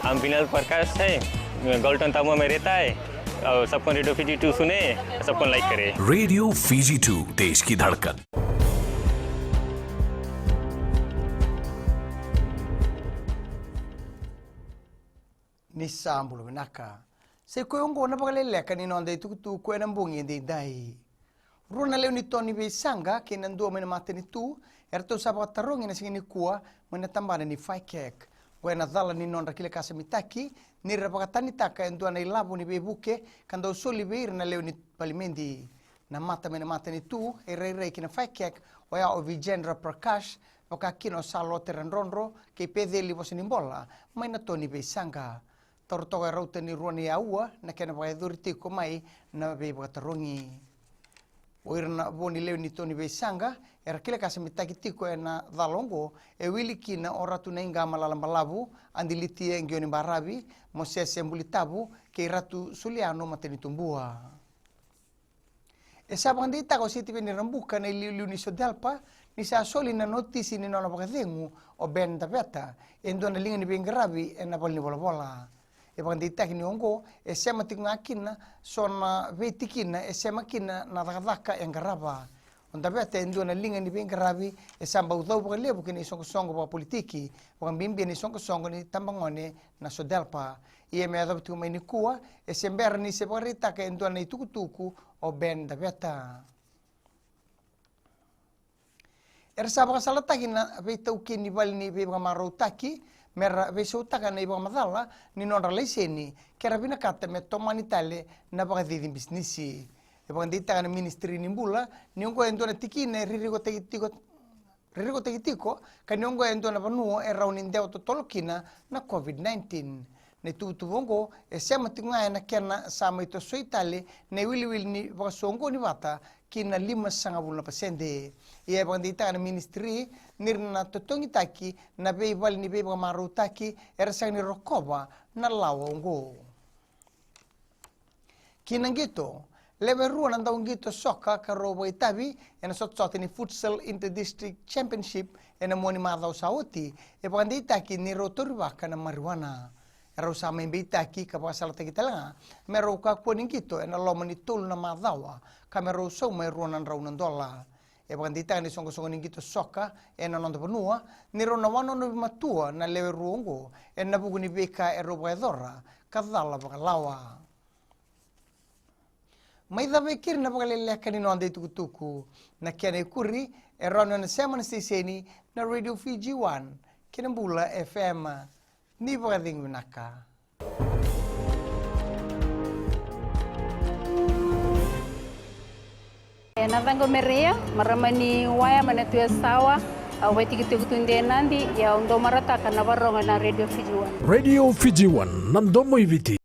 हम विनल प्रकाश है, गॉल्टन तामुआ में रहता है और सबको रेडियो फीजी 2 सुने, सबको लाइक करे। रेडियो फीजी 2 देश की धड़कन। Nisambulu naka se koyongo na bagalele kanino ande tu ko na mbongi de dai runa leo ni toni be sanga ke nando mena mateni tu erto saba tarongi na singini kuwa mena tambana ni faikek wena dhala ni non rakile kasa mitaki ni rapakatani taka endo na ilabu ni bebuke kando soli beir na leo ni palimendi na mata mena mateni tu erere kina faikek waya o Vijendra Prakash oka kino salo terandronro ke pedeli bosinimbola mena toni be sanga tortoga rauta ni ruani aua na kena pakai duriti ko mai na be batarongi oirna boni leo ni toni be sanga era kile kasa mitaki tiko na dalongo e wiliki na oratu na inga malalamalabu andiliti engioni barabi moses embulitabu ke ratu suliano mateni tumbua e sabandi ta ko siti ni rambuka na liu ni sodalpa ni sa soli na notisi ni nona pakadengu o ben tapeta endo na linga ni bengarabi e na bolni bola e pandita kini ongo e sema tingakina sona vetikina e sema kina na dakadaka engaraba onda bete endo na linga ni bengarabi e samba udau bo lebu kini songo ba politiki o mbimbi ni songo ni tambangone na sodelpa e me adoptu mai ni kuwa e sember ni separita ke endo na tukutuku o ben da beta era sabaka salata kina vetau kini balni be marotaki mera vesota na iba madala ni non relazioni che rabina katta me tomani tale na bagadi di businessi e bandita na ministri ni mbula ni ngo endo na tikine ririgo tegitiko kan ngo endo na panu e raunin deo to tolkina na covid-19 ne tu bongo e sema tinga na kena sama ito soitale ne wil ni basongo ni bata kina 5% e bandita na ministri nirna totongi taki na beibal ni beiba marutaki erasang ni rokoba na lawongo kinangito leveru na ndawngito soka karobo itabi ena sotsoti ni futsal inter-district championship ena moni madao sauti e bandita ki ni rotorwa kana marijuana era usama imbitaki kapasala tegitala mero ka poningito ena lomani tul na madawa kamero so mai ruanan raunan dola e bandita ni songo ningito soka ena nondo benua ni rona wano no matua na lewe ruongo ena buguni beka e roba edora kadala bakalawa mai da bekir na bagalele kanino ande tukutuku na kene kuri e rona na semana siseni na Radio Fiji 1 kinambula FM ni bagading winaka na vango meria maramani waya manatu sawa aweti kitunde nandi ya ndo marataka na baronga na Radio Fiji 1 Radio Fiji 1 nandomo iviti